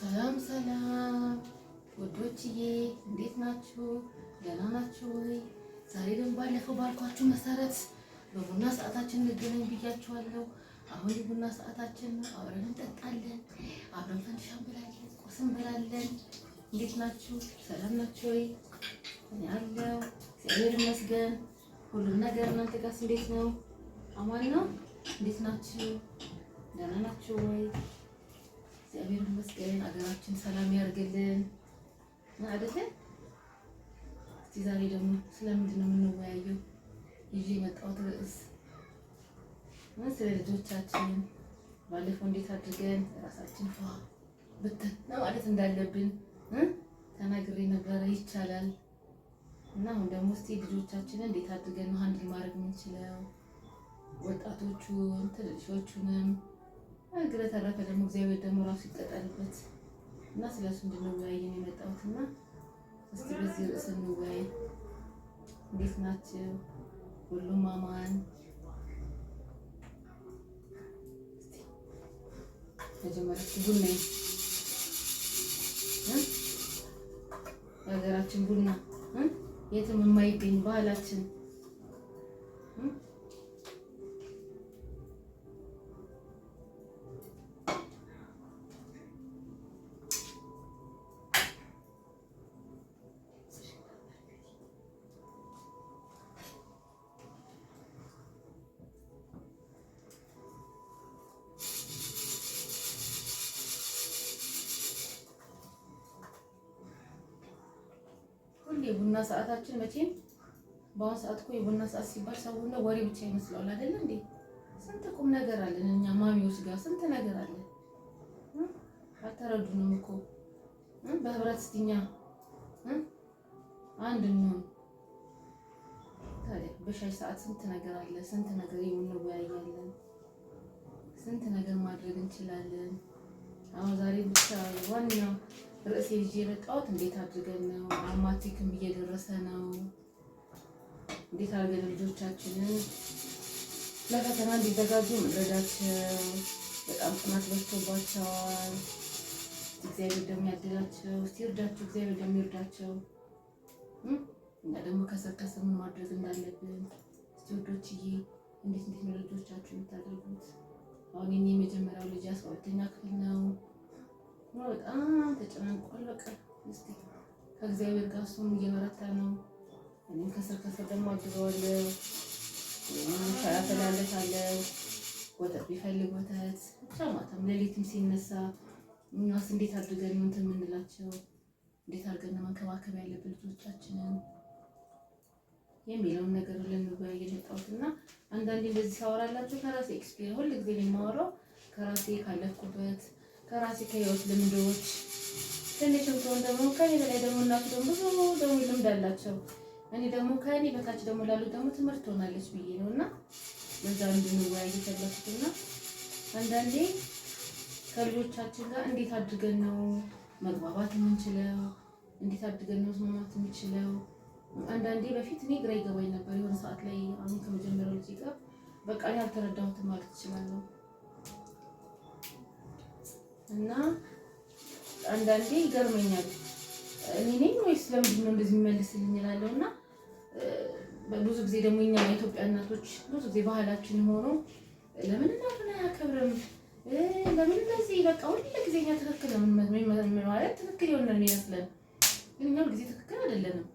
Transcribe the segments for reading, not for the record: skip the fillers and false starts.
ሰላም ሰላም ወዶችዬ እንዴት ናችሁ? ደህና ናችሁ ወይ? ዛሬ ደግሞ ባለፈው ባልኳችሁ መሰረት በቡና ሰዓታችን እንገናኝ ብያችኋለሁ። አሁን የቡና ሰዓታችን ነው። አብረን እንጠጣለን፣ አብረን ፈንዲሻ እንበላለን፣ ቁርስ እንበላለን። እንዴት ናችሁ? ሰላም ናችሁ ወይ? እኔ አለሁ እግዚአብሔር ይመስገን። ሁሉም ነገር እናንተ ጋርስ እንዴት ነው? አማን ነው? እንዴት ናችሁ? ደህና ናችሁ ወይ? እግዚአብሔር ይመስገን። አገራችን ሰላም ያርግልን አይደል? እስቲ ዛሬ ደግሞ ስለምንድን ነው የምንወያየው? ይዤ የመጣሁት ርዕስ ስለ ልጆቻችን ባለፈው እንዴት አድርገን ራሳችን ፏ ብትን ማለት እንዳለብን ተናግሬ ነበረ። ይቻላል እና አሁን ደግሞ እስቲ ልጆቻችንን እንዴት አድርገን ነው ሃንድል ማድረግ የምንችለው፣ ወጣቶቹን ትልልሾቹንም ግረ ተረፈ ደግሞ እግዚአብሔር ደግሞ ራሱ ይቀጠልበት እና ስለሱ እንድንወያይ ነው የመጣሁትና እስቲ በዚህ ርዕስ እንወያይ። እንዴት ናችሁ? ሁሉም አማን? እስቲ መጀመሪያ ቡና የሀገራችን ቡና የትም የማይገኝ ባህላችን የቡና ሰዓታችን መቼም በአሁኑ ሰዓት እኮ የቡና ሰዓት ሲባል ሰው ሁሉ ወሬ ብቻ ይመስለዋል አይደል እንዴ? ስንት ቁም ነገር አለን እኛ ማሚዎች ጋር ስንት ነገር አለ። አልተረዱንም እኮ በህብረት ስትኛ አንድ ነው። ታዲያ በሻይ ሰዓት ስንት ነገር አለ፣ ስንት ነገር የምንወያያለን፣ ስንት ነገር ማድረግ እንችላለን። አሁን ዛሬ ብቻ ዋናው ርዕስ ይዤ የመጣሁት እንዴት አድርገን ነው አማቲክም እየደረሰ ነው፣ እንዴት አድርገን ልጆቻችንን ለፈተና እንዲዘጋጁ መረዳቸው። በጣም ጥናት በዝቶባቸዋል። እግዚአብሔር ደግሞ ያድላቸው፣ እስቲ ይርዳቸው፣ እግዚአብሔር ደግሞ ይርዳቸው። እና ደግሞ ከስር ምን ማድረግ እንዳለብን እስቲ ወዶችዬ እንዴት ነው ልጆቻችሁ የምታደርጉት? አሁን የኔ የመጀመሪያው ልጅ 12ኛ ክፍል ነው። በጣም ተጨናንቋል። በቃ እስቲ ከእግዚአብሔር ጋር እሱም እየበረታ ነው። እኔም ከስር ደግሞ አግዘዋለሁ። አፈላለታለሁ። ወተት ቢፈልግ ወተት ብቻ ማታም ሌሊትም ሲነሳ እኛስ እንዴት አድርገን ነው እንትን የምንላቸው፣ እንዴት አድርገን ነው መንከባከብ ያለብን ልጆቻችንን የሚለውን ነገር ልንወያይ የመጣሁትና አንዳንዴ እንደዚህ ሳወራላችሁ ከራሴ ኤክስፒሪየንስ ሁሉ ጊዜ የማወራው ከራሴ ካለፍኩበት ከራሴ ከህይወት ልምዶች ትንሽም ትሆን ደግሞ ከኔ በላይ ደግሞ እናቱ ደግሞ ብዙ ደግሞ ልምድ አላቸው። እኔ ደግሞ ከኔ በታች ደግሞ ላሉት ደግሞ ትምህርት ትሆናለች ብዬ ነውና ለዛ እንድንወያይ የፈለኩትና አንዳንዴ ከልጆቻችን ጋር እንዴት አድርገን ነው መግባባት የምንችለው፣ እንዴት አድርገን ነው መስማማት የምንችለው። አንዳንዴ በፊት እኔ ግራ ይገባኝ ነበር። የሆነ ሰዓት ላይ አሁን ከመጀመሪያው ልጅ ጋር በቃ እኔ አልተረዳሁትም ማለት እችላለሁ። እና አንዳንዴ ይገርመኛል እኔ ነኝ ወይስ ለምንድን ነው እንደዚህ የሚመልስልኝ እላለሁ። እና ብዙ ጊዜ ደግሞ እኛ የኢትዮጵያ እናቶች ብዙ ጊዜ ባህላችን ሆኖ ለምን እናቱን አያከብርም፣ ለምን እንደዚህ በቃ ሁሉ ጊዜ እኛ ትክክል ነው ማለት ትክክል የሆነ ነው የሚመስለን፣ ግን እኛ ጊዜ ትክክል አይደለንም።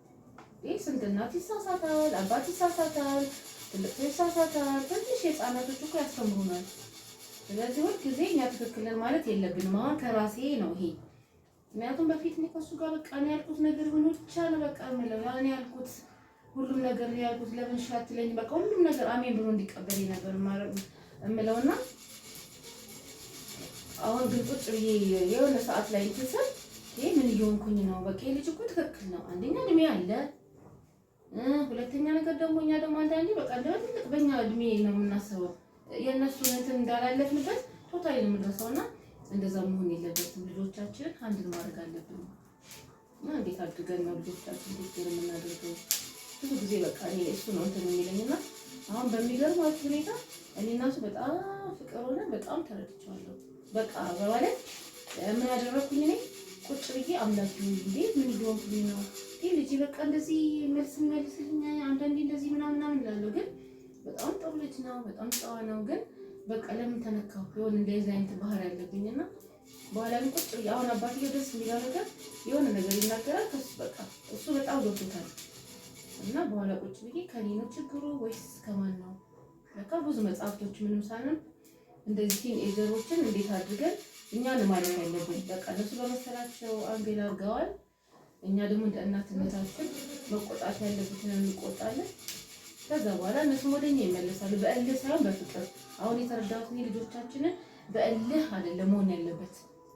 ይሄ ስንት እናት ይሳሳታል፣ አባት ይሳሳታል፣ ትልቅ ሰው ይሳሳታል፣ ትንሽ የህፃናቶች እኮ ያስተምሩናል። ስለዚህ ሁሉ ጊዜ እኛ ትክክል ነን ማለት የለብንም። አሁን ከራሴ ነው ይሄ። ምክንያቱም በፊት እኔ ከእሱ ጋር በቃ እኔ ያልኩት ነገር ሆኖ ብቻ ነው በቃ የምለው እኔ ያልኩት ሁሉም ነገር ያልኩት ለምን ሻትለኝ በቃ ሁሉም ነገር አሜን ብሎ እንዲቀበል ነበር ማለት እምለውና አሁን ግን ቁጭ ብዬ የሆነ ሰዓት ላይ ትሰል ይሄ ምን እየሆንኩኝ ነው? በቃ ልጅ እኮ ትክክል ነው። አንደኛ እድሜ አለ፣ ሁለተኛ ነገር ደግሞ እኛ ደግሞ አንዳንዴ በቃ እንደዚህ በእኛ እድሜ ነው የምናስበው የእነሱ እንትን እንዳላለፍንበት ቶታሊ ነው የምንረሳውና እንደዛ መሆን የለበትም። ልጆቻችን አንድን ማድረግ አለብን እና እንዴት አድርገን ነው ልጆቻችን እንዴት ነው የምናደርገው? ብዙ ጊዜ በቃ እኔ እሱ ነው እንትን የሚለኝና አሁን በሚገርማችሁ ሁኔታ እኔ እና እሱ በጣም ፍቅር ሆነ በጣም ተረድቻለሁ። በቃ በማለት ምን ያደረኩኝ እኔ ቁጭ ብዬ አምላክ እንዴ ምን ይሆንኩኝ ነው ይሄ ልጅ በቃ እንደዚህ መልስ የሚመልስልኝ አንዳንዴ እንደዚህ ምናምን እላለሁ። ግን በጣም ጥሩ ልጅ ነው፣ በጣም ጨዋ ነው። ግን በቃ ለምን ተነካሁ የሆነ እንደዚህ አይነት ባህሪ ያለብኝና በኋላ ግን ቁጭ ብዬ አሁን አባትዬው ደስ የሚለው ነገር የሆነ ነገር ይናገራል ከሱ በቃ እሱ በጣም ገብቶታል። እና በኋላ ቁጭ ብዬ ከኔ ነው ችግሩ ወይስ ከማን ነው? በቃ ብዙ መጽሐፍቶች ምንም ሳንም እንደዚህ ቲኔጀሮችን እንዴት አድርገን እኛን ማለት ያለብን በቃ እነሱ በመሰላቸው አንገል አድርገዋል። እኛ ደግሞ እንደ እናትነታችን መቆጣት ያለብንን እንቆጣለን። ከዛ በኋላ እነሱም ወደኛ ይመለሳሉ። በእልህ ሳይሆን በፍቅር። አሁን የተረዳሁት ልጆቻችንን በእልህ አይደለም መሆን ያለበት።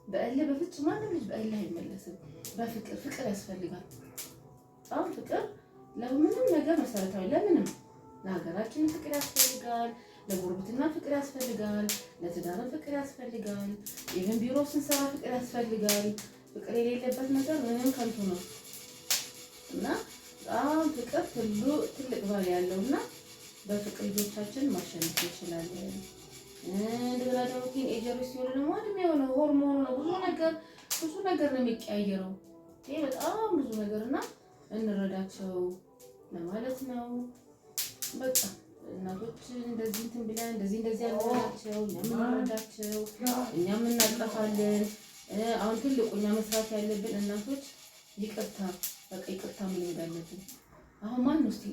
በእልህ በፍጹም ማንም ልጅ በእልህ አይመለስም። በፍቅር ፍቅር ያስፈልጋል። በጣም ፍቅር ለምንም ነገር መሰረታዊ፣ ለምንም ለሀገራችን ፍቅር ያስፈልጋል። ለጉርብትና ፍቅር ያስፈልጋል። ለትዳር ፍቅር ያስፈልጋል። ይሄን ቢሮ ስንሰራ ፍቅር ያስፈልጋል። ፍቅር የሌለበት ነገር ምንም ከንቱ ነው እና በጣም ፍቅር ትልቅ ባል ያለውና በፍቅር ልጆቻችን ማሸነፍ እንችላለን። እንደገና ደግሞ ቲኔጀሮች ሲሆኑ ደግሞ እድሜው ነው፣ ሆርሞኑ ነው፣ ብዙ ነገር ነው የሚቀያየረው። ይሄ በጣም ብዙ ነገርና እንረዳቸው ለማለት ነው። በቃ እናቶች እንደዚህ እንትን ብለን እንደዚህ ያልናቸው እኛም እንረዳቸው፣ እኛም እናጠፋለን። አሁን ትልቁ እኛ መስራት ያለብን እናቶች ይቅርታ፣ በቃ ይቅርታ ምን እንዳለብን። አሁን ማን ነው እስቲ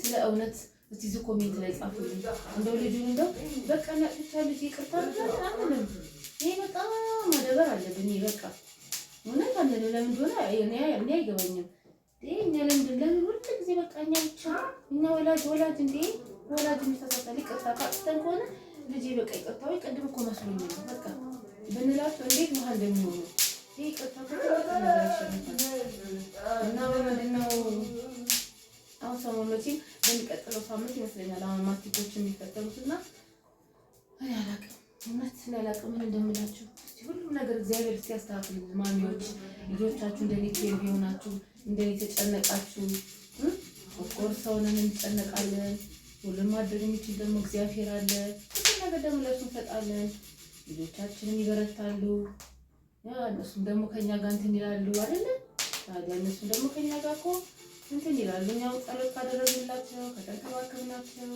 ስለ እውነት እስቲ እዚህ ኮሜንት ላይ ጻፉልኝ። እንደው ልጁን እንደው በቃ ያጥቻለሁ ይቅርታ አንልም። ይሄ በጣም ማደበር አለብን። በቃ እውነት አንልም። ለምን እንደሆነ እኔ አይገባኝም። እኛ ለምን ሁሉ ጊዜ በቃ እኛ ብቻ እኛ ወላጅ እንዴ ወላጅ የሚሳሳታል። ይቅርታ ካጥተን ከሆነ ልጄ በቃ ይቅርታው ቅድም እኮ መስሎኝ ነው በቃ ብንላቸው እንዴት መሀል እንደሚሆኑ ይሄ ይቅርታ እና በምንድነው አሁን ሰሞኑን በሚቀጥለው ሳምንት ይመስለኛል አሁን ማስቲኮች የሚፈተኑትና እኔ አላውቅም፣ እውነት አላውቅም ምን እንደምላችሁ። እስቲ ሁሉም ነገር እግዚአብሔር ሲያስተካክል ማሚዎች ልጆቻችሁ እንደኔ ቴል ቢሆናችሁ እንደኔ ተጨነቃችሁ ኦፍኮርስ ሰውንን እንጨነቃለን። ሁሉም ማድረግ የሚችል ደግሞ እግዚአብሔር አለ። ሁሉም ነገር ደግሞ ለሱ እንሰጣለን። ልጆቻችንም ይበረታሉ። እነሱም ደግሞ ከኛ ጋር እንትን ይላሉ አይደለ? ታዲያ እነሱም ደግሞ ከኛ ጋር እኮ እንትን ይላሉ። እኛው ጸሎት ካደረግንላቸው ከተንከባከብናቸው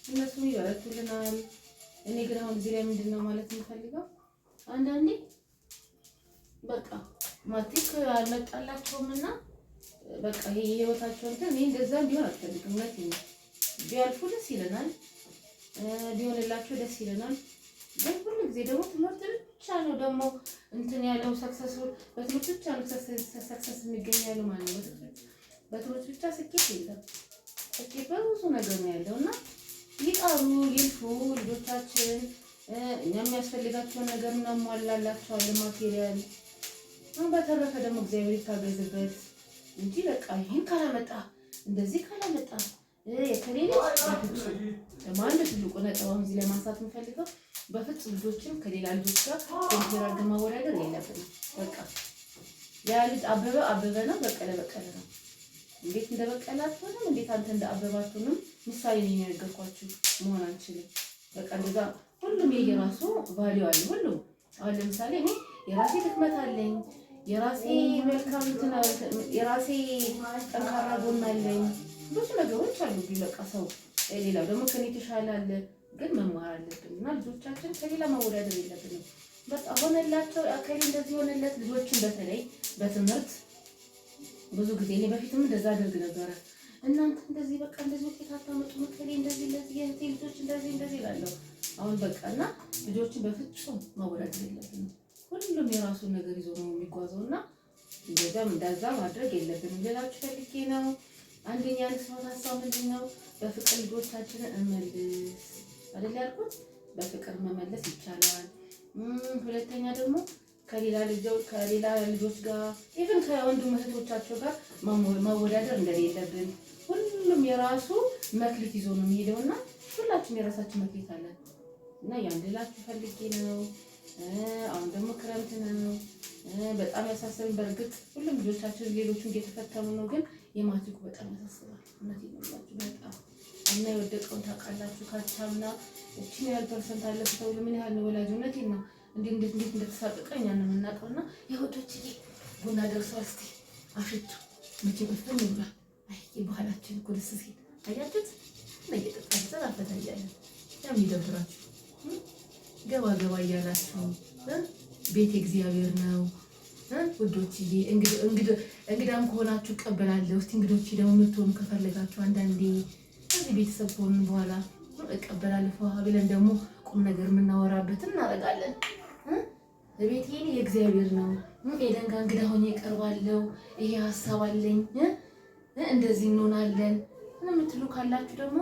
እነሱም ይበረቱልናል። እኔ ግን አሁን እዚህ ላይ ምንድን ነው ማለት የምፈልገው አንዳንዴ በቃ ማትሪክ አልመጣላቸውም እና በቃ ይሄ የህይወታቸው እንትን እኔ እንደዛ እንዲሆን አልፈልግም። እውነት ነው ቢያልፉ ደስ ይለናል፣ ቢሆንላቸው ደስ ይለናል። ግን ሁሉ ጊዜ ደግሞ ትምህርት ብቻ ነው ደግሞ እንትን ያለው ሰክሰስፉል በትምህርት ብቻ ነው ሰክሰስ የሚገኝ ያለው ማለት ነው። በትምህርት ብቻ ስኬት የለም። ስኬት በብዙ ነገር ነው ያለው እና ይጣሩ ይልፉ ልጆቻችን። እኛ የሚያስፈልጋቸውን ነገር እናሟላላቸዋለን ማቴሪያል። በተረፈ ደግሞ እግዚአብሔር ይታገዝበት እንጂ በቃ ይሄን ካላመጣ እንደዚህ ካላመጣ የከሌለ በፍጹም ለማንድ ትልቁ ነጥብ አሁን እዚህ ላይ ማንሳት የምፈልገው በፍጹም ልጆችን ከሌላ ልጆች ጋር ኮምፔር አድርገን ማወዳደር የለብንም። በቃ ያ ልጅ አበበ ነው፣ በቀለ ነው። እንዴት እንደበቀለ አትሆንም፣ እንዴት አንተ እንደ አበበ አትሆንም። ምሳሌ ነው የነገርኳችሁ። መሆን አንችልም። በቃ እንደዛ ሁሉም የየራሱ ቫልዩ አለ። ሁሉም አሁን ለምሳሌ እኔ የራሴ ድክመት አለኝ፣ የራሴ መልካም የራሴ ጠንካራ ጎን አለኝ። ብዙ ነገሮች አሉ። በቃ ሰው ሌላው ደግሞ ከኔ የተሻለ አለ። ግን መማር አለብን እና ልጆቻችን ከሌላ መወዳደር የለብንም። በቃ ሆነላቸው አከሌ እንደዚህ ሆነለት። ልጆችን በተለይ በትምህርት ብዙ ጊዜ እኔ በፊትም እንደዛ አደርግ ነበረ። እናንተ እንደዚህ በቃ እንደዚህ ውጤት አታመጡም፣ አከሌ እንደዚህ የእህቴ ልጆች እንደዚህ እላለሁ። አሁን በቃ እና ልጆችን በፍጹም መወዳደር የለብንም። ሁሉም የራሱን ነገር ይዞ ነው የሚጓዘው እና እንደዛ ማድረግ የለብንም ልላችሁ ፈልጌ ነው። አንደኛ ንስሐ ሀሳብ ምንድን ነው? በፍቅር ልጆቻችንን እንመልስ አይደል ያልኩት? በፍቅር መመለስ ይቻላል። ሁለተኛ ደግሞ ከሌላ ልጆች ጋር ኢቭን ከወንድም እህቶቻቸው ጋር ማወዳደር እንደሌለብን። ሁሉም የራሱ መክሊት ይዞ ነው የሚሄደውና ሁላችንም የራሳችን መክሊት አለን እና ያን ልላችሁ ፈልጌ ነው። አሁን ደግሞ ክረምት ነው። በጣም ያሳሰብን በእርግጥ ሁሉም ልጆቻችን ሌሎቹም እየተፈተኑ ነው፣ ግን የማትሪኩ በጣም ያሳስባል። እውነቴን ነው የምላችሁ በጣም እና የወደቀውን ታውቃላችሁ። ካቻምና እቺን ያህል ፐርሰንት አለፍ ተብሎ ምን ያህል ነው ወላጅ። እውነቴን ነው እንዴት እንደተሳቀቀ እኛን ነው የምናውቀውና የወዶችዬ ቡና ደርሷል። እስቲ አሽቱ መቼ በፈን ይብላል። አይ ባህላችን እኮ ደስ ሲል አያችሁት። ለየጠጣን ተራፈታ እያለን የሚደብራችሁ ገባ እያላችሁ ቤት እግዚአብሔር ነው ውዶችዬ። እንግዳም ከሆናችሁ እቀበላለሁ። እስቲ እንግዶች ደግሞ የምትሆኑ ከፈለጋችሁ አንዳንዴ እዚህ ቤተሰብ ከሆኑ በኋላ እቀበላለሁ ብለን ደግሞ ቁም ነገር የምናወራበት እናደርጋለን። ቤቴ የእግዚአብሔር ነው። ኤደን ጋር እንግዳ ሆኜ እቀርባለሁ። ይሄ ሀሳብ አለኝ እንደዚህ እንሆናለን የምትሉ ካላችሁ ደግሞ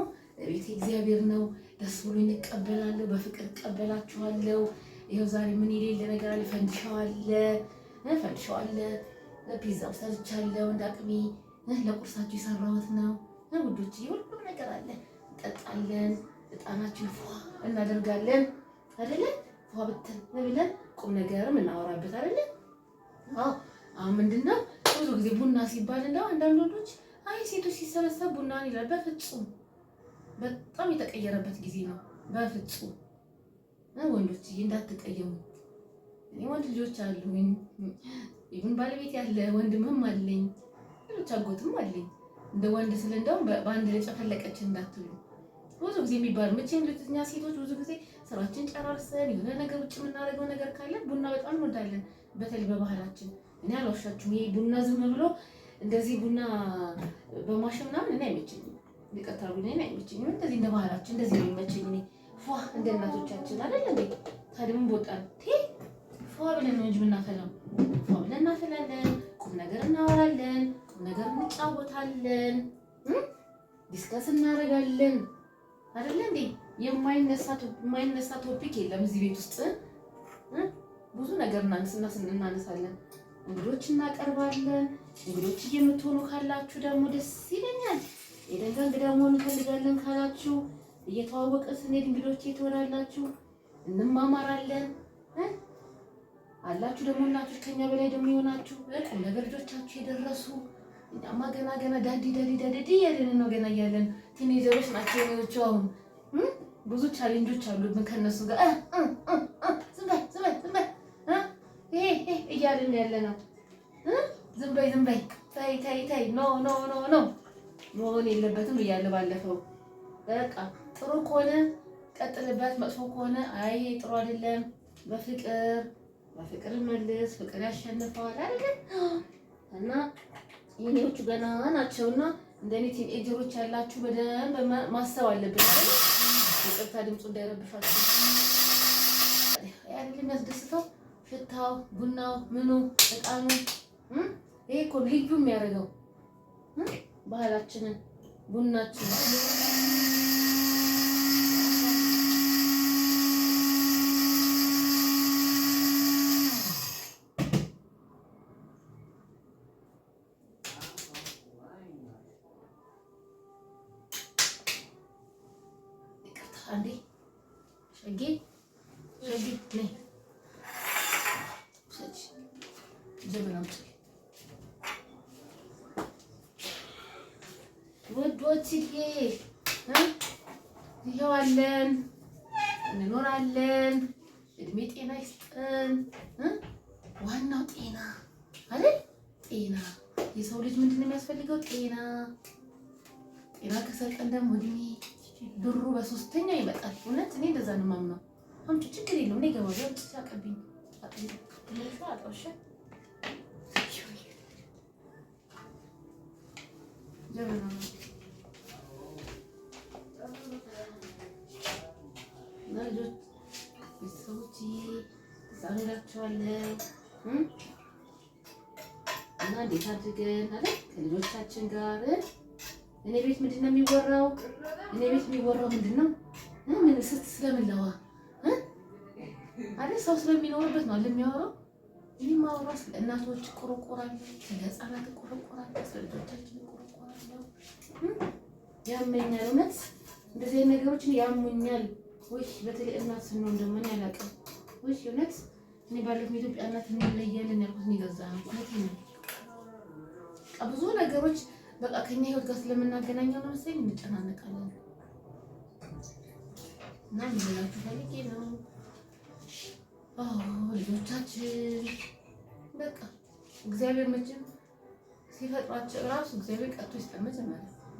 ቤቴ እግዚአብሔር ነው። ደስ ብሎኝ እቀበላለሁ። በፍቅር እቀበላችኋለሁ። ይኸው ዛሬ ምን የሌለ ነገር አለ። ፈንድሻው አለ። ፒዛው ሰርቻለሁ። እንዳቅሜ ለቁርሳችሁ የሰራሁት ነው ውዶች። ሁሉም ነገር አለ። እንጠጣለን። እጣናችን ፏ እናደርጋለን አይደለ? ፏ ብትን ብለን ቁም ነገርም እናወራበት አይደለ? አሁን ምንድነው ብዙ ጊዜ ቡና ሲባል እንደው አንዳንድ ወንዶች አይ ሴቶች ሲሰበሰብ ቡናን ይላል። በፍጹም በጣም የተቀየረበት ጊዜ ነው። በፍጹም ወንዶች እንዳትቀየሙ። እኔ ወንድ ልጆች አሉኝ። ይሁን ባለቤት ያለ ወንድምም አለኝ። ልጆች አጎትም አለኝ። እንደ ወንድ ስለ እንደው በአንድ ላይ ጨፈለቀች እንዳትሉ። ብዙ ጊዜ የሚባል መቼም ልጅኛ ሴቶች ብዙ ጊዜ ስራችን ጨራርሰን የሆነ ነገር ውጭ የምናደርገው ነገር ካለ ቡና በጣም እንወዳለን። በተለይ በባህላችን እኔ አልዋሻችሁም። ይሄ ቡና ዝም ብሎ እንደዚህ ቡና በማሽን ምናምን እኔ አይመቸኝም። ይቀጥታ ቡና እኔ አይመቸኝም። እንደዚህ እንደ ባህላችን እንደዚህ ነው የሚመቸኝ። እኔ ፏ እንደ እናቶቻችን አይደል እንዴ? ታዲያ ምን ቦጣን ፏ ብለን ነው እንጂ የምናፈላው። ፏ ብለን እናፈላለን። ቁም ነገር እናወራለን። ቁም ነገር እንጫወታለን። ዲስከስ እናደርጋለን አይደል እንዴ? የማይነሳ ቶፒክ የለም እዚህ ቤት ውስጥ። ብዙ ነገር እናነሳለን። እንግዶች እናቀርባለን። እንግዶች የምትሆኑ ካላችሁ ደግሞ ደስ ይለኛል። የደንጋ እንግዳ መሆን እንፈልጋለን ካላችሁ እየተዋወቅን ስንሄድ እንግዶች ትሆናላችሁ። እንማማራለን አላችሁ። ደግሞ እናቶች ከኛ በላይ ደግሞ የሆናችሁ ቁም ነገር ልጆቻችሁ የደረሱ እኛማ ገና ዳዲ እያለን ነው። ገና እያለን ቲኔጀሮች ናቸው የሚዎቹ። አሁን ብዙ ቻሌንጆች አሉብን ከነሱ ጋር ዝም በይ ይሄ እያልን ያለ ነው። ዝም በይ ታይ ኖ መሆን የለበትም ብያለሁ ባለፈው። በቃ ጥሩ ከሆነ ቀጥልበት፣ መጥፎ ከሆነ አይ ጥሩ አይደለም በፍቅር መልስ። ፍቅር ያሸንፈዋል አይደል? እና የኔዎቹ ገና ናቸውና እንደኔ ቲኔጀሮች ያላችሁ በደንብ ማሰብ አለብን አይደል? ይቅርታ ድምፁ እንዳይረብሻችሁ። አይደል የሚያስደስተው ሽታው፣ ቡናው፣ ምኑ፣ እጣኑ ይሄ እኮ ልዩ የሚያደርገው ባህላችንን ቡናችንን። አንዴ ሸጌ ነይ ውዶችዬ ይኸው አለን፣ እንኖራለን። እድሜ ጤና ይስጠን። ዋናው ጤና አይደል? ጤና የሰው ልጅ ምንድን ነው የሚያስፈልገው? ጤና ከሰጠን ደግሞ እድሜ ብሩ በሶስተኛው ይመጣል። እውነት እኔ እንደዛ ነው የማምነው። አምጪ ችግር የለውም። እኔ ገባሁ አቀብኝ አጣውሽ ጀበና እና ልጆች ቤተሰቦች ዛሬላችኋለን እና እንዴት አድርገን አይደል ከልጆቻችን ጋር እኔ ቤት ምንድን ነው የሚወራው? እኔ ቤት የሚወራው ምንድን ነው? ምን ስለምንለዋ አይደል? ሰው ስለሚኖርበት ነው የሚያወራው። እኔ ማወራው ስለ እናቶች ቆረቆራለሁ፣ ስለ ህፃናት ቆረቆራለሁ፣ ስለ ልጆቻችን ቆረቆራለሁ። ያመኛል። እውነት እንደዚህ አይነት ነገሮችን ያሙኛል። ወይ በተለይ እናት ስንሆን ደግሞ እኔ አላውቅም። ወይ እውነት እኔ ባለፈው ኢትዮጵያ እናት እንለያለን ያልኩት ይገዛ ነው። እውነት ነው። ብዙ ነገሮች በቃ ከኛ ህይወት ጋር ስለምናገናኘው ነው መሰለኝ እንጨናነቃለን። እና ምን ልላችሁ ፈልጌ ነው ልጆቻችን በቃ እግዚአብሔር መቼም ሲፈጥራቸው እራሱ እግዚአብሔር ቀጥቶ ይስጠን።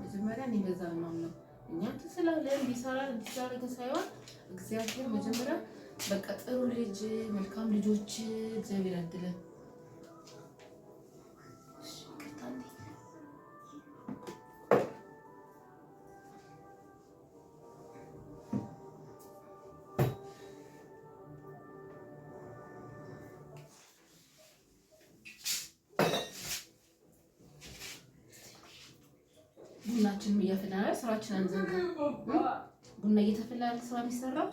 መጀመሪያ እኔ በዛ ነው እኛም ተስላለን እንዲሰራለን ሳይሆን እግዚአብሔር መጀመሪያ በቃ ጥሩ ልጅ መልካም ልጆች እግዚአብሔር ያድለን። ቡናችንም እያፈላን ስራችን አንዘንጋ። ቡና እየተፈላ ስራ የሚሰራው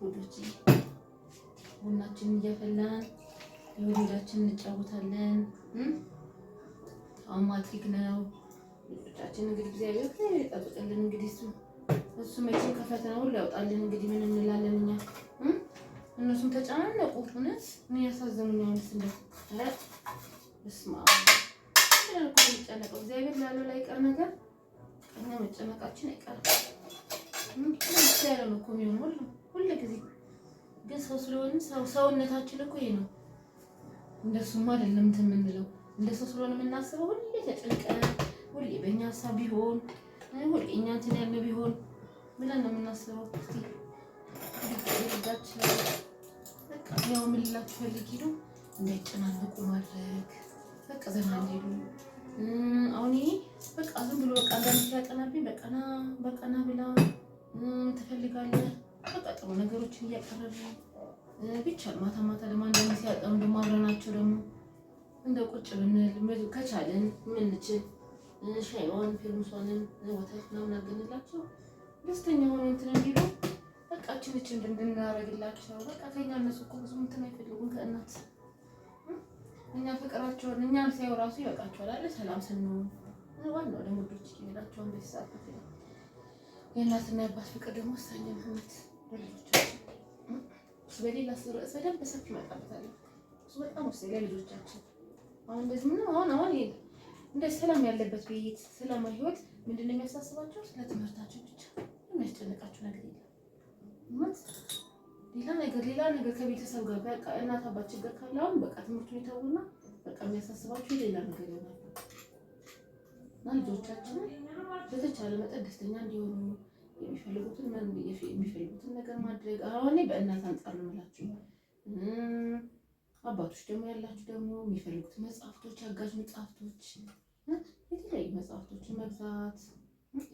ወዶች ቡናችንን እያፈላን የወዳችን እንጫወታለን። አሁን ማትሪክ ነው። ልጆቻችን እንግዲህ እግዚአብሔር ይጠብቅልን። እንግዲህ እሱ መቼም ከፈተና ሁሉ ያውጣልን። እንግዲህ ምን እንላለን እኛ እነሱም ተጨናነቁ። እውነት ምን ያሳዝኑኛል። እንደት እስማ የሚጨነቀው እግዚአብሔር ላለው ላይ ቀር ነገር እኛ መጨነቃችን አይቀርም። ነው እኮ የሚሆነው ሁሉ ጊዜ ግን ሰው ስለሆነ ሰውነታችን እኮ ይሄ ነው። እንደሱማ አይደለም እንትን የምንለው እንደሱ ስለሆነ የምናስበው ሁሌ ተጨንቀን ሁሌ በእኛ ሀሳብ ቢሆን ሁሌ እኛ እንትን ያለ ቢሆን ብለን ነው የምናስበው። እስቲ ልጆቻችን በቃ ያው ምን ልላችሁ ፈልጌ ነው እንዳይጨናነቁ ማድረግ በቃ ዘና እንዲሉ። አሁን ይሄ በቃ ዝም ብሎ በቃ አንዳንድ ሲያጠናብኝ በቃና ብላ ትፈልጋለህ በቃ ጥሩ ነገሮችን እያቀረብን ብቻ ማታ ደግሞ አንዳንድ ሲያጠኑ ደግሞ አብረናቸው ደግሞ እንደ ቁጭ ብንል ከቻለን ምንችል ሻይዋን ፊልምሷንን ወተት ምናምን አገንላቸው ደስተኛ ሆነ እንትን እንዲሉ በቃ እችን እንድናረግላቸው በቃ ከኛ እነሱ እኮ ብዙ እንትን አይፈልጉም ከእናት እኛ ፍቅራቸውን እኛም ሳይው ራሱ ይበቃቸዋል አይደል? ሰላም ስንሆን ዋናው ደግሞ ልጆች ይላቸውን በሳት የእናትና የአባት ፍቅር ደግሞ ወሳኝ ነው። ለልጆቻችን በሌላ ርዕስ በደንብ በሰፊ ይመጣበታል። እሱ በጣም ወሳኝ ለልጆቻችን። አሁን እንደዚህ ምን አሁን እንደ ሰላም ያለበት ቤት ሰላማዊ ህይወት ምንድነው የሚያሳስባቸው? ስለ ትምህርታቸው ብቻ የሚያስጨንቃቸው ነገር የለም። ሌላ ነገር ከቤተሰብ ጋር በቃ እናት አባት ችግር ካለ አሁን በቃ ትምህርቱን ይተውና በቃ የሚያሳስባቸው ሌላ ነገር ይሆናል። እና ልጆቻችን በተቻለ መጠን ደስተኛ እንዲሆኑ የሚፈልጉትን ነገር ማድረግ አሁን በእናት አንጻር ነው የምላችሁ። አባቶች ደግሞ ያላችሁ ደግሞ የሚፈልጉት መጽሐፍቶች፣ አጋዥ መጽሐፍቶች፣ የተለያዩ መጽሐፍቶችን መግዛት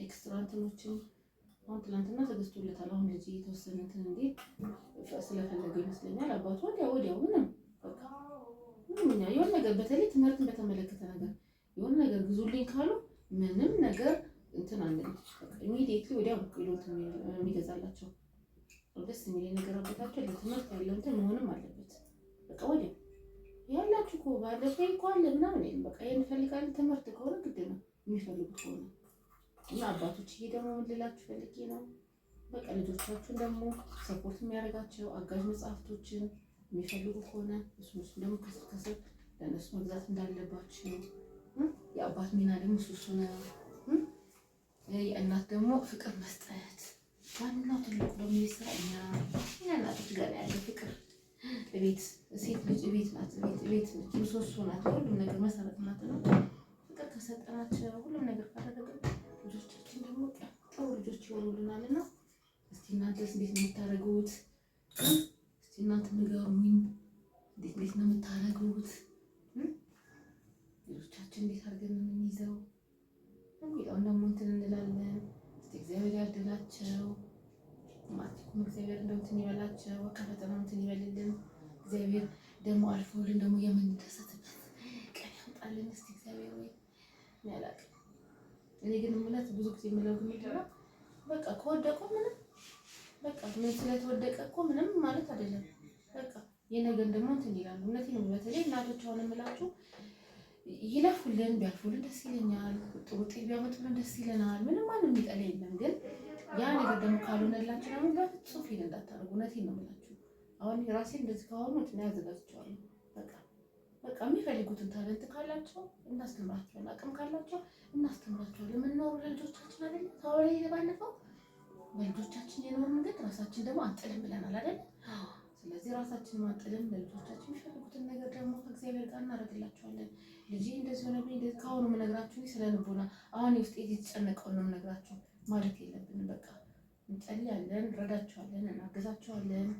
ኤክስትራ እንትኖችን አሁን ትናንትና ተገዝቶለታል። አሁን ልጅ የተወሰነ እንትን እንዴ ስለፈለገ ይመስለኛል አባቱ ወዲያው ምንም በቃ የሆነ ነገር በተለይ ትምህርትን በተመለከተ ነገር የሆነ ነገር ግዙልኝ ካሉ ምንም ነገር እንትን አንልም። ኢሚዲየትሊ ወዲያው የሚገዛላቸው ደስ የሚል ነገር አባታቸው ለትምህርት ያለው እንትን መሆንም አለበት። በቃ ወዲያው ያላችሁ እኮ ባለፈው እኮ አለ ምናምን በቃ እንፈልጋለን። ትምህርት ከሆነ ግድ ነው የሚፈልጉት ከሆነ እና አባቶች ይሄ ደግሞ ምን ልላችሁ ፈልጌ ነው በቃ ልጆቻችሁን ደግሞ ሰፖርት የሚያደርጋቸው አጋዥ መጽሐፍቶችን የሚፈልጉ ከሆነ እሱን ደግሞ ከስር ለእነሱ መግዛት እንዳለባችሁ። የአባት ሚና ደግሞ እሱ ነው። የእናት ደግሞ ፍቅር መስጠት ዋናው ትልቁ ደግሞ የስራ እኛ እናቶች ጋር ያለ ፍቅር ቤት ሴት ልጅ ቤት ናት። ቤት ምሰሶ ናት። ሁሉም ነገር መሰረት ናት ነው። ፍቅር ከሰጠናቸው ሁሉም ነገር ካደረግን ልጆቻችን ደግሞ ጥሩ ልጆች ይሆኑልናልና እስቲ እናንተስ እንዴት ነው የምታደርጉት? እስቲ እናንተ ንገሩኝ። እንዴት ነው የምታደርጉት? ልጆቻችን እንዴት አድርገን ነው የምንይዘው? የሚለውን ደግሞ እንትን እንላለን። እስቲ እግዚአብሔር ያድላቸው። ማትኩም እግዚአብሔር እንደው እንትን ይበላቸው። ከፈተናው እንትን ይበልልን። እግዚአብሔር ደግሞ አልፎልን ደግሞ የምንደሰትበት ቀን ያምጣልን። እስቲ እግዚአብሔር ወይ ያላቅ እኔ ግን እምነት ብዙ ጊዜ የምለው ግን ምንድነው በቃ ከወደቁ ምንም በቃ ምን ስለተወደቀ እኮ ምንም ማለት አይደለም። በቃ የነገን ደግሞ እንትን ይላሉ። እውነቴን ነው። በተለይ እናቶች አሁን እምላችሁ ይለፉልን ቢያልፉልን ደስ ይለኛል። ጥሩ ውጤት ቢያመጡልን ደስ ይለናል። ምንም ማንም የሚጠላ የለም። ግን ያ ነገር ደግሞ ካልሆነላችሁ ደግሞ በፍጹም ፊል እንዳታደርጉ። እውነቴን ነው የምላችሁ። አሁን ራሴ እንደዚህ ከሆኑ እንትን ያዘጋጅቻለሁ። በቃ በቃ የሚፈልጉትን ታለንት ካላቸው እናስተምራቸዋለን፣ አቅም ካላቸው እናስተምራቸዋለን። የምንኖረው ለልጆቻችን አይደል? ታወራ ባለፈው ለልጆቻችን የኖርን ግን ራሳችን ደግሞ አንጥልም ብለናል አይደል? ስለዚህ ራሳችንን አንጥልም፣ ለልጆቻችን የሚፈልጉትን ነገር ደግሞ ከእግዚአብሔር ጋር እናደርግላቸዋለን። ልጄ እንደዚህ ሆነብኝ እንደዚህ ከአሁኑ የምነግራችሁ ስለ ልቦና አሁን ውስጥ የተጨነቀውን ነው የምነግራችሁ ማለት የለብንም። በቃ እንጸልያለን፣ እንረዳቸዋለን፣ እናገዛቸዋለን።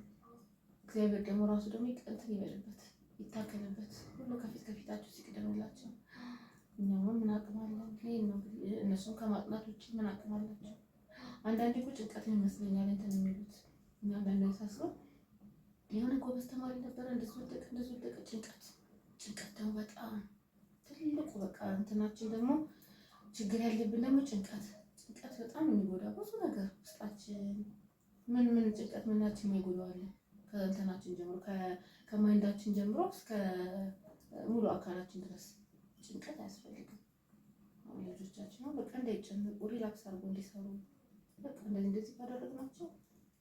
እግዚአብሔር ደግሞ ራሱ ደግሞ እንትን ይበልበት፣ ይታከልበት። ሁሉ ከፊታችሁ ሲቅደምላቸው እኛም ምን አቅም አለን? ይሄን ነው እነሱም ከማጥናት ውጭ ምን አቅም አላቸው? አንዳንዴ እኮ ጭንቀት ይመስለኛል እንትን የሚሉት እና አንዳንዴ ሳስበው የሆነ ጎበዝ ተማሪ ነበረ እንደዚህ ወደቀ። ጭንቀት ደግሞ በጣም ትልቁ በቃ እንትናችን ደግሞ ችግር ያለብን ደግሞ ጭንቀት በጣም የሚጎዳ ብዙ ነገር ውስጣችን ምን ጭንቀት ምናችን የሚጎዳዋለን ከእንትናችን ጀምሮ ከማይንዳችን ጀምሮ እስከ ሙሉ አካላችን ድረስ ጭንቀት አያስፈልግም። ልጆቻችን ነው በቃ እንዳይጨነቁ ሪላክስ አድርጎ እንዲሰሩ በቃ እንደዚህ ካደረግናቸው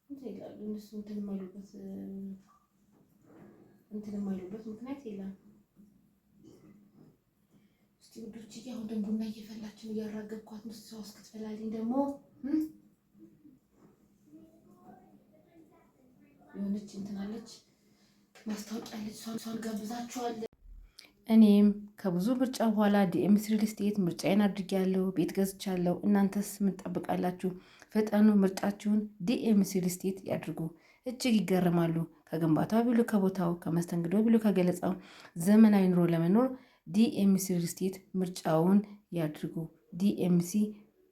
እንትን ይላሉ። እነሱ እንትን የማይሉበት ምክንያት የለም። እስቲ ውዶች አሁን ደግሞ ቡና እየፈላችን እያራገብኳት ነው። ሰው እስክትፈላልኝ ደግሞ የሆነች እንትን አለች ማስታወቂያ አለች፣ እሷን ጋብዛችኋለሁ። እኔም ከብዙ ምርጫ በኋላ ዲኤምሲ ሪል ስቴት ምርጫዬን አድርጌያለሁ። ቤት ገዝቻለሁ። እናንተስ ምን ትጠብቃላችሁ? ፈጠኑ፣ ምርጫችሁን ዲኤምሲ ሪል ስቴት ያድርጉ። እጅግ ይገረማሉ። ከግንባታው ቢሉ ከቦታው፣ ከመስተንግዶ ቢሉ ከገለጻው፣ ዘመናዊ ኑሮ ለመኖር ዲኤምሲ ሪል ስቴት ምርጫውን ያድርጉ። ዲኤምሲ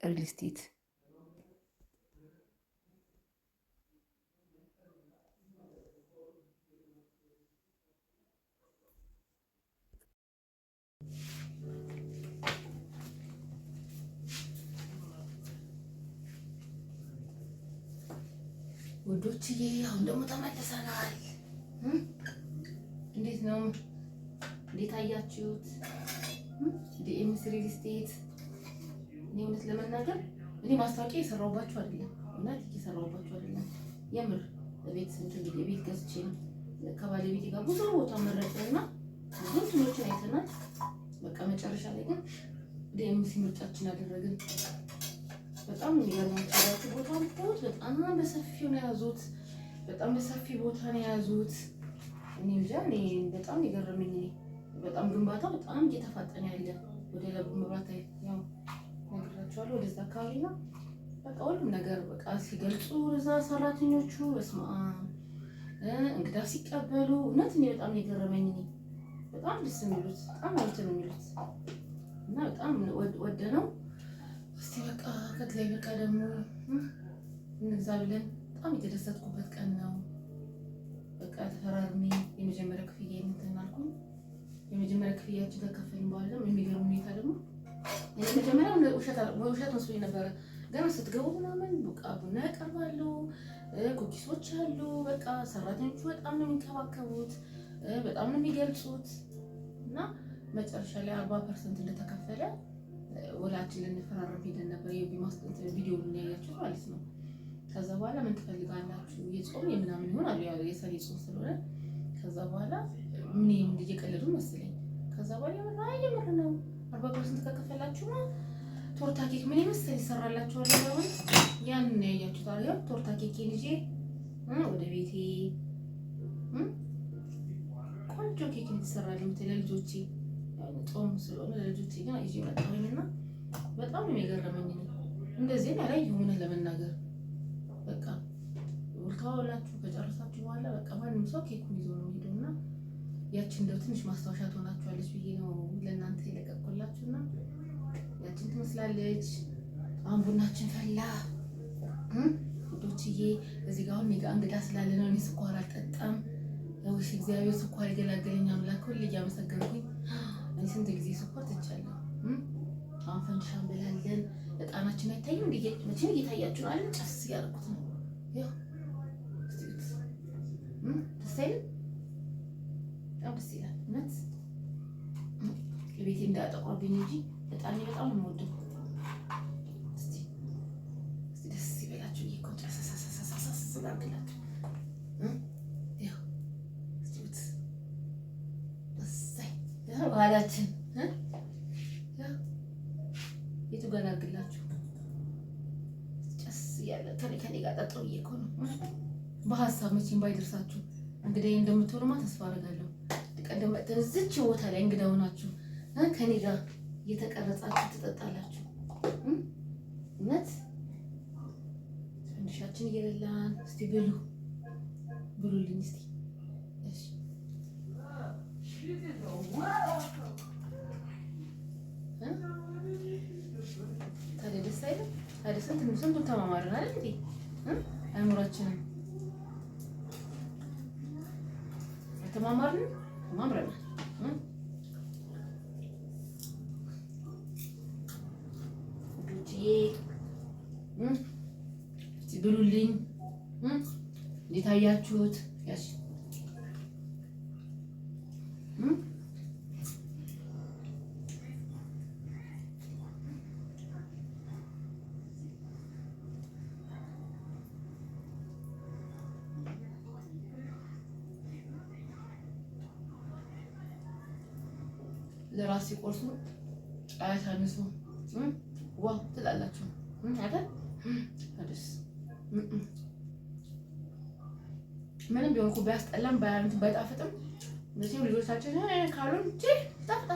ሪል ስቴት ውዶችዬ አሁን ደግሞ ተመልሰናል። እንዴት ነው? እንዴት አያችሁት? ዲኤምሲ ሪል ስቴት እኔ እውነት ለመናገር እኔ ማስታወቂያ የሰራሁባችሁ አይደለም፣ እውነት የሰራሁባችሁ አይደለም። የምር ቤት ቤት ገዝቼ ነው ከባለቤቴ ጋር ብዙ ቦታ መረጥንና ብዙ እንትኖችን አይተናል። በቃ መጨረሻ ላይ ግን ዲኤምሲ ምርጫችን አደረግን። በጣም የሚገርማችሁ ቦታውን በጣም በሰፊው ነው የያዙት። በጣም በሰፊ ቦታ ነው የያዙት። እኔ እንጃ እኔ በጣም የገረመኝ በጣም ግንባታው በጣም እየተፋጠነ ያለ ወደ ለቡ መብራት ያው ነግራችኋለሁ ወደዛ አካባቢ ነው። በቃ ሁሉም ነገር በቃ ሲገልጹ እዛ ሰራተኞቹ በስመ አብ እንግዳ ሲቀበሉ እውነት እኔ በጣም የገረመኝ በጣም ደስ የሚሉት በጣም እንትን የሚሉት እና በጣም ወደነው። እስቲ በቃ ከእግዚአብሔር ጋር ደግሞ እንግዛ ብለን በጣም የተደሰትኩበት ቀን ነው። በቃ ተፈራርሜ የመጀመሪያ ክፍያ እንትን አልኩኝ። የመጀመሪያ ክፍያችን ከከፈልን በኋላ የሚገርም ሁኔታ ደግሞ የመጀመሪያው ውሸት መስሎኝ ነበረ። ገና ስትገቡ ምናምን በቃ ቡና ያቀርባሉ፣ ኩኪሶች አሉ። በቃ ሰራተኞቹ በጣም ነው የሚንከባከቡት፣ በጣም ነው የሚገልጹት። እና መጨረሻ ላይ 40% እንደተከፈለ ወላችን ልንፈራረም ሄደን ነበር። ቪዲዮ ያያችሁ ማለት ነው። ከዛ በኋላ ምን ትፈልጋላችሁ የጾም የምናምን ይሆናል ያው የሰኔ ጾም ስለሆነ ከዛ በኋላ ምን እየቀለዱ መሰለኝ። ከዛ በኋላ የምር ነው 40% ከከፈላችሁ ቶርታ ኬክ ምን ይመስል ይሰራላችኋል። አሁን ያንን ያያችሁ ታዲያ ቶርታ ኬክ ይዤ ወደ ቤቴ ቆንጆ ኬክ ይሰራልኝ ለልጆቼ ጾም ስለሆነ ለልጆቼ ግን ይዤ መጣሁኝና በጣም ነው የገረመኝ። እንደዚህ ያላየሁም ለመናገር በቃ ወልታውላችሁ ከጨረሳችሁ በኋላ በቃ ማንም ሰው ኬኩን ይዞ ነው ሄዶና ያችን እንደው ትንሽ ማስታወሻ ትሆናችኋለች ብዬ ነው ለእናንተ የለቀቅኩላችሁና ያችን ትመስላለች። አሁን ቡናችን ፈላ ውዶችዬ። እዚህ ጋር አሁን ሜጋ እንግዳ ስላለ ነው እኔ ስኳር አልጠጣም። ወይስ እግዚአብሔር ስኳር ይገላገለኝ አምላክ ሁሉ እያመሰገንኩኝ እኔ ስንት ጊዜ ስኳር ትቻለሁ። አሁን ፈንዲሻ እንበላለን። እጣናችን አይታይም እንዴ? መቼም እየታያችሁ ነው አይደል? ጨስ ያደረኩት ነው ያው ደስ አይልም? በጣም ደስ ይላል እውነት። የቤቴ እንዳጠቆርብኝ እንጂ እጣኔ በጣም ነው የምወደው። እስቲ ደስ ይበላችሁ። ይሄ እኮ ጨሰሰሰሰሰሰ ስላልክላችሁ ያው እስቲ እሰይ ጋር አድርግላችሁ ጨስ እያለ ከኔ ጋር ጠጡ እኮ ነው። በሀሳብ መቼም ባይደርሳችሁ እንግዲህ እንደምትሆኑማ ተስፋ አደርጋለሁ። ቀደም እዚች ቦታ ላይ እንግዳ ሆናችሁ ከኔ ጋር እየተቀረጻችሁ ትጠጣላችሁ። እውነት ትንሻችን እየበላን እስቲ ብሉልኝ እስቲ። እሺ ታዲያ ደስ አይልም? ታዲያ ስንቱን ተማማርን አይደል እንዴ? አይምሯችንም ተማማርን ተማምረናል። እስቲ ብሉልኝ። እንዴት አያችሁት? ያሽ ለራስ ሲቆርሱ አያሳንሱ ዋው ትላላችሁ አይደል? አዲስ ምንም ቢሆን እኮ ቢያስጠላም ባይጣፍጥም እነዚህም ልጆቻችን ካሉን ጣፍጣ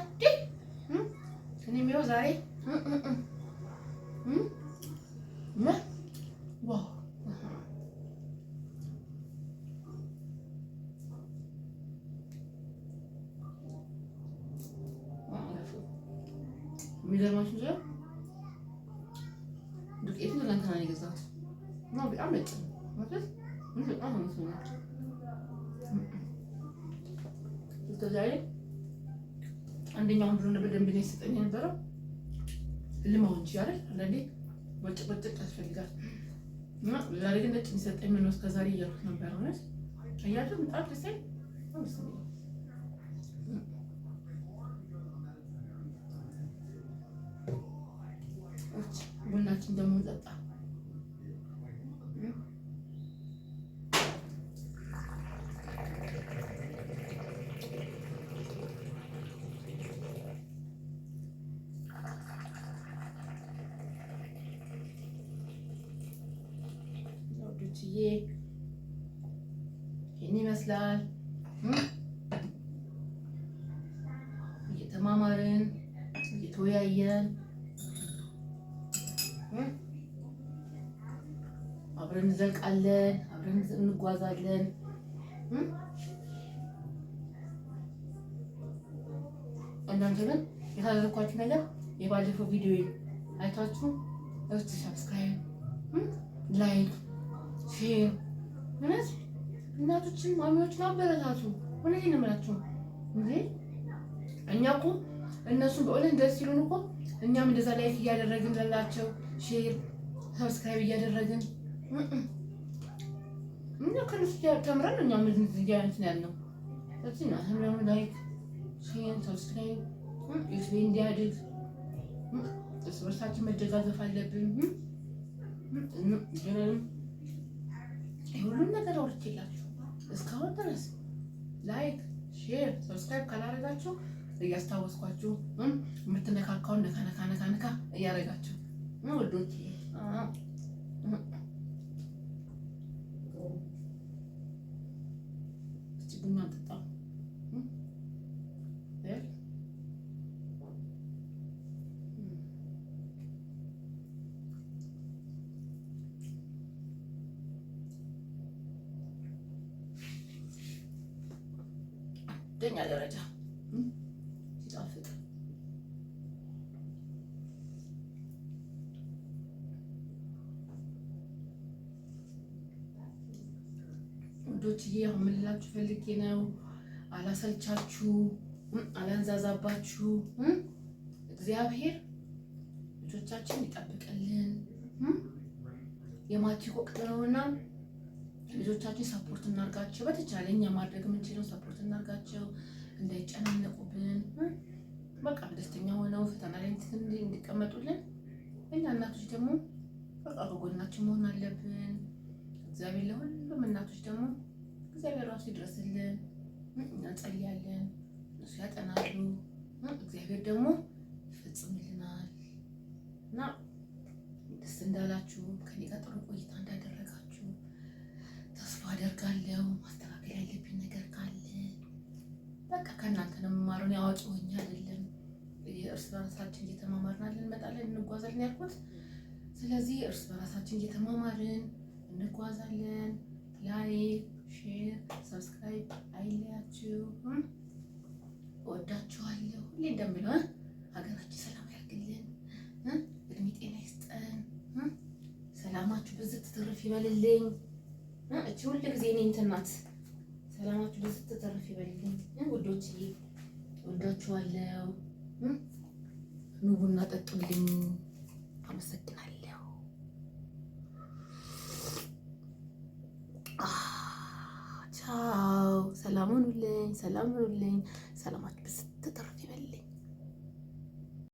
እኔም ይኸው ዛሬ ዋው የሚገርማችሁ ነገር ዱቄቱን ትናንትና ነው የገዛሁት እና በጣም ነጭ ነው ማለት በጣም ነው የሚስማማው። ዛሬ አንደኛውን ብሎ በደንብ ነው የሰጠኝ የነበረው ልማው እንጂ አይደል አንዳንዴ ወጭ ያስፈልጋል እና ዛሬ ግን ነጭ የሚሰጠኝ ምን ነው እስከዛሬ እያልኩት ነበር። እውነት አያችሁ በጣም ደስ ይላል። ቡናችን ደግሞ ጠጣ። ወዶችዬ ይህን ይመስላል። እየተማማርን እየተወያየን አብረን እንዘልቃለን፣ አብረን እንጓዛለን። እናንተ ግን የታዘዝኳችሁ ነገር የባለፈው ቪዲዮ አይታችሁ እስቲ ሰብስክራይብ፣ ላይክ፣ ሼር እውነት እናቶችን ማሚዎችን አበረታቱ። እውነቴን ነው የምላችሁ እንዴ እኛ እኮ እነሱን በእውነት ደስ ሲሉን እኮ እኛም እንደዛ ላይክ እያደረግን ለላቸው ሼር ሰብስክራይብ እያደረግን እኛ ከነሱ ተምረን እኛም እንደዚህ አይነት ነው ያልነው። ስለዚህ ነው ተምረን ላይክ ሼር ሰብስክራይብ ዩቲዩብ እንዲያድግ እርስ በርሳችን መደጋገፍ አለብን። ሁሉም ነገር አውርቼላችሁ እስካሁን ድረስ ላይክ ሼር ሰብስክራይብ ካላደረጋችሁ እያስታወስኳችሁ የምትነካካውን ነካ እያደረጋችሁ ወዶች እስቲ ቡና ጠጣ። አንደኛ ደረጃ ሲጣፍጥ ወዶችዬ አሁን ምን ልላችሁ ፈልጌ ነው፣ አላሰልቻችሁ፣ አላንዛዛባችሁ። እግዚአብሔር ልጆቻችን ይጠብቅልን። የማትሪክ ወቅት ነውና ልጆቻችን ሰፖርት እናርጋቸው። በተቻለ እኛ ማድረግ የምንችለው ሰፖርት እናርጋቸው፣ እንዳይጨናነቁብን፣ በቃ ደስተኛ ሆነው ፈተና ላይ እንዲቀመጡልን። እኛ እናቶች ደግሞ በቃ ከጎናችን መሆን አለብን። እግዚአብሔር ለሁሉም እናቶች ደግሞ እግዚአብሔር ራሱ ይድረስልን። እንጸልያለን፣ እነሱ ያጠናሉ፣ እግዚአብሔር ደግሞ ይፈጽምልናል። እና ደስ እንዳላችሁ ከኔ ጋር ጥሩ ቆይታ እንዳደረጋችሁ ተስፋ አደርጋለሁ። ማስተካከል ያለብኝ ነገር ካለ በቃ ከእናንተ ነው የምማረው። እኔ አዋቂ ሆኜ አይደለም። እርስ በራሳችን እየተማማርን እንመጣለን እንጓዛለን ያልኩት። ስለዚህ እርስ በራሳችን እየተማማርን እንጓዛለን። ላይክ፣ ሼር፣ ሰብስክራይብ አይለያችሁ። እወዳችኋለሁ። ሁሌ እንደምለው ሀገራችን ሰላም ያርግልን፣ እድሜ ጤና ይስጠን፣ ሰላማችሁ ብዝት ትርፍ ይበልልኝ። እቺ ሁሉ ጊዜ እኔ እንትን ናት። ሰላማችሁ ብዝት ትርፍ ይበልልኝ ውዶችዬ፣ እወዳችኋለሁ። ኑ ቡና ጠጡልኝ። አመሰግናለሁ። ቻው። ሰላም ሁኑልኝ። ሰላማችሁ